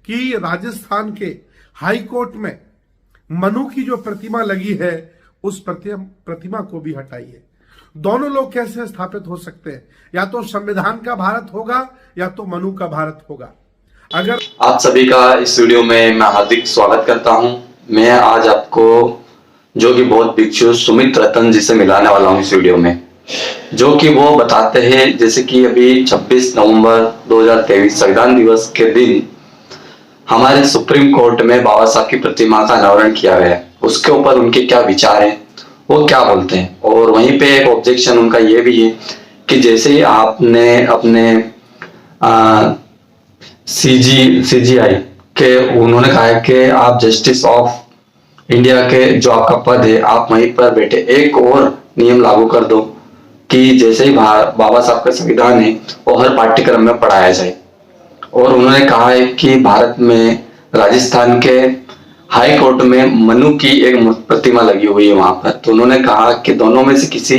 कि राजस्थान के high court में मनु की जो प्रतिमा लगी है उस प्रतिमा को भी हटाइए। दोनों लोग कैसे स्थापित हो सकते हैं? या तो संविधान का भारत होगा या तो मनु का भारत होगा। अगर आप सभी का इस वीडियो में मैं हार्दिक स्वागत करता हूं। मैं आज आपको जो कि बहुत भिक्षु सुमित रतन जी से मिलाने वाला हूं इस वीडियो में, जो कि वो बताते हैं जैसे कि अभी 26 नवंबर 2023 संविधान दिवस के दिन हमारे सुप्रीम कोर्ट में बाबा साहब की प्रतिमा का अनावरण किया गया है। उसके ऊपर उनके क्या विचार हैं, वो क्या बोलते हैं। और वहीं पे एक ऑब्जेक्शन उनका ये भी है कि जैसे ही आपने अपने सीजीआई के उन्होंने कहा है कि आप जस्टिस ऑफ इंडिया के जो आपका पद है आप वहीं पर बैठे, एक और नियम लागू कर दो कि जैसे ही बाबा साहब का संविधान है वो हर पाठ्यक्रम में पढ़ाया जाए। और उन्होंने कहा है कि भारत में राजस्थान के हाई कोर्ट में मनु की एक प्रतिमा लगी हुई है वहां पर, तो उन्होंने कहा कि दोनों में से किसी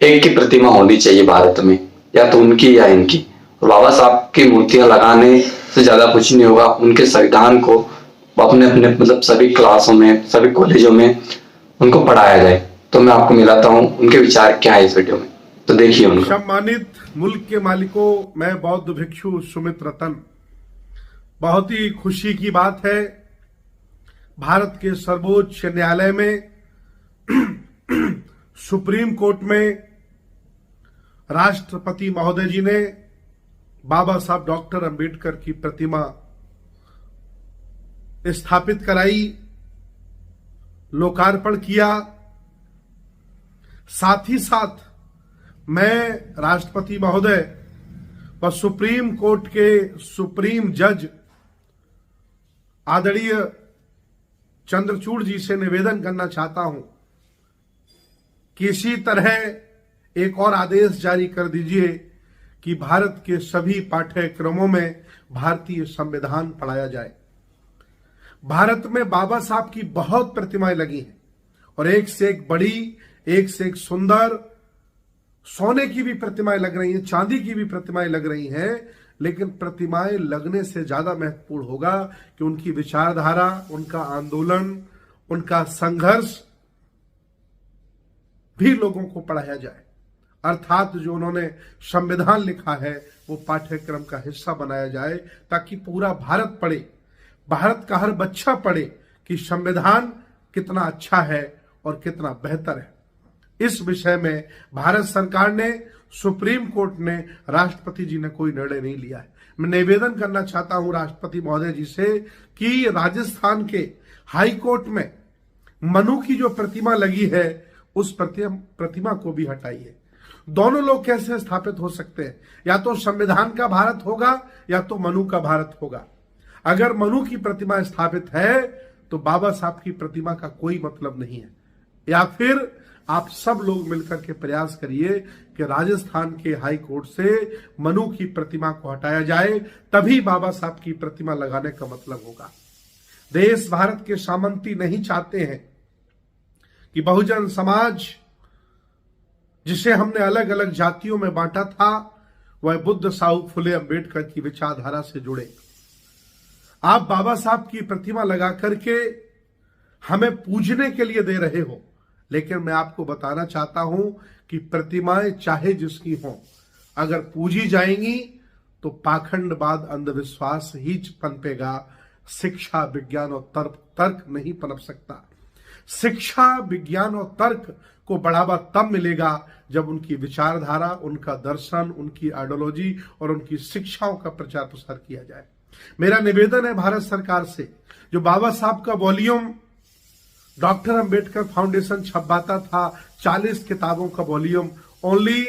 एक की प्रतिमा होनी चाहिए भारत में, या तो उनकी या इनकी। और बाबा साहब की मूर्तियां लगाने से ज्यादा कुछ नहीं होगा, उनके संविधान को अपने अपने मतलब सभी क्लासों में, सभी कॉलेजों में उनको पढ़ाया जाए। तो मैं आपको मिलाता हूँ उनके विचार क्या है इस वीडियो में, तो देखिए उनका। सम्मानित मुल्क के मालिकों, मैं बौद्ध भिक्षु सुमित रतन, बहुत ही खुशी की बात है भारत के सर्वोच्च न्यायालय में सुप्रीम कोर्ट में राष्ट्रपति महोदय जी ने बाबा साहब डॉक्टर अंबेडकर की प्रतिमा स्थापित कराई, लोकार्पण किया। साथ ही साथ मैं राष्ट्रपति महोदय व सुप्रीम कोर्ट के सुप्रीम जज आदरणीय चंद्रचूड़ जी से निवेदन करना चाहता हूं कि इसी तरह एक और आदेश जारी कर दीजिए कि भारत के सभी पाठ्यक्रमों में भारतीय संविधान पढ़ाया जाए। भारत में बाबा साहब की बहुत प्रतिमाएं लगी हैं और एक से एक बड़ी, एक से एक सुंदर, सोने की भी प्रतिमाएं लग रही हैं, चांदी की भी प्रतिमाएं लग रही हैं। लेकिन प्रतिमाएं लगने से ज्यादा महत्वपूर्ण होगा कि उनकी विचारधारा, उनका आंदोलन, उनका संघर्ष भी लोगों को पढ़ाया जाए। अर्थात जो उन्होंने संविधान लिखा है वो पाठ्यक्रम का हिस्सा बनाया जाए, ताकि पूरा भारत पढ़े, भारत का हर बच्चा पढ़े कि संविधान कितना अच्छा है और कितना बेहतर है। इस विषय में भारत सरकार ने, सुप्रीम कोर्ट ने, राष्ट्रपति जी ने कोई निर्णय नहीं लिया है। मैं निवेदन करना चाहता हूं राष्ट्रपति महोदय जी से कि राजस्थान के हाई कोर्ट में मनु की जो प्रतिमा लगी है उस प्रतिमा को भी हटाइए। दोनों लोग कैसे स्थापित हो सकते हैं? या तो संविधान का भारत होगा या तो मनु का भारत होगा। अगर मनु की प्रतिमा स्थापित है तो बाबा साहब की प्रतिमा का कोई मतलब नहीं है। या फिर आप सब लोग मिलकर के प्रयास करिए कि राजस्थान के हाई कोर्ट से मनु की प्रतिमा को हटाया जाए, तभी बाबा साहब की प्रतिमा लगाने का मतलब होगा। देश भारत के सामंती नहीं चाहते हैं कि बहुजन समाज, जिसे हमने अलग अलग जातियों में बांटा था, वह बुद्ध, साहू फुले, अंबेडकर की विचारधारा से जुड़े। आप बाबा साहब की प्रतिमा लगा करके हमें पूजने के लिए दे रहे हो, लेकिन मैं आपको बताना चाहता हूं कि प्रतिमाएं चाहे जिसकी हों, अगर पूजी जाएंगी तो पाखंडवाद, अंधविश्वास ही पनपेगा। शिक्षा, विज्ञान और तर्क नहीं पनप सकता। शिक्षा, विज्ञान और तर्क को बढ़ावा तब मिलेगा जब उनकी विचारधारा, उनका दर्शन, उनकी आइडियोलॉजी और उनकी शिक्षाओं का प्रचार प्रसार किया जाए। मेरा निवेदन है भारत सरकार से, जो बाबा साहब का वॉल्यूम डॉक्टर अंबेडकर फाउंडेशन छपवाता था, 40 किताबों का वॉल्यूम ओनली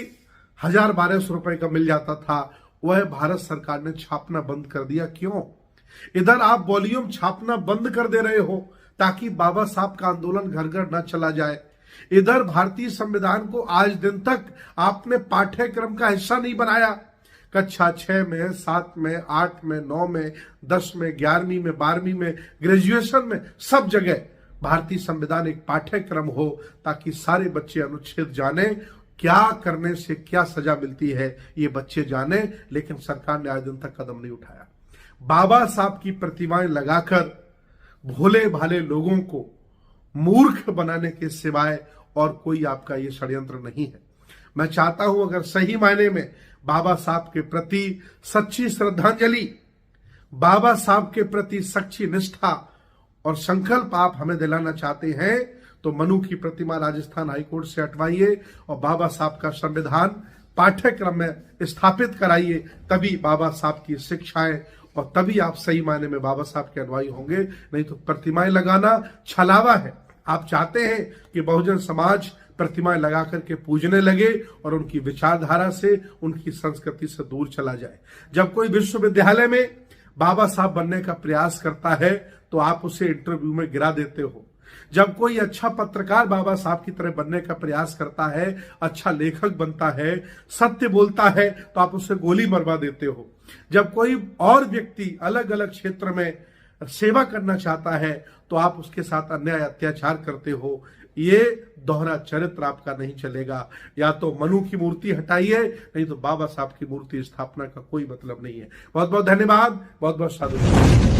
1000-1200 रुपए का मिल जाता था, वह भारत सरकार ने छापना बंद कर दिया। क्यों? इधर आप वॉल्यूम छापना बंद कर दे रहे हो ताकि बाबा साहब का आंदोलन घर घर न चला जाए। इधर भारतीय संविधान को आज दिन तक आपने पाठ्यक्रम का हिस्सा नहीं बनाया। कक्षा 6 में, 7 में, 8 में, 9 में, 10 में, 11वीं में, 12वीं में, ग्रेजुएशन में, सब जगह भारतीय संविधान एक पाठ्यक्रम हो, ताकि सारे बच्चे अनुच्छेद जाने, क्या करने से क्या सजा मिलती है ये बच्चे जाने। लेकिन सरकार ने आज दिन तक कदम नहीं उठाया। बाबा साहब की प्रतिमाएं लगाकर भोले भाले लोगों को मूर्ख बनाने के सिवाय और कोई आपका ये षड्यंत्र नहीं है। मैं चाहता हूं अगर सही मायने में बाबा साहब के प्रति सच्ची श्रद्धांजलि, बाबा साहब के प्रति सच्ची निष्ठा और संकल्प आप हमें दिलाना चाहते हैं तो मनु की प्रतिमा राजस्थान हाईकोर्ट से हटवाइए और बाबा साहब का संविधान पाठ्यक्रम में स्थापित कराइए। तभी बाबा साहब की शिक्षाएं और तभी आप सही मायने में बाबा साहब के अनुयायी होंगे। नहीं तो प्रतिमाएं लगाना छलावा है। आप चाहते हैं कि बहुजन समाज प्रतिमाएं लगा करके पूजने लगे और उनकी विचारधारा से, उनकी संस्कृति से दूर चला जाए। जब कोई विश्वविद्यालय में बाबा साहब बनने का प्रयास करता है तो आप उसे इंटरव्यू में गिरा देते हो। जब कोई अच्छा पत्रकार बाबा साहब की तरह बनने का प्रयास करता है, अच्छा लेखक बनता है, सत्य बोलता है, तो आप उसे गोली मरवा देते हो। जब कोई और व्यक्ति अलग अलग क्षेत्र में सेवा करना चाहता है तो आप उसके साथ अन्याय अत्याचार करते हो। ये दोहरा चरित्र आपका नहीं चलेगा। या तो मनु की मूर्ति हटाइए, नहीं तो बाबा साहब की मूर्ति स्थापना का कोई मतलब नहीं है। बहुत बहुत धन्यवाद, बहुत बहुत साधुवाद।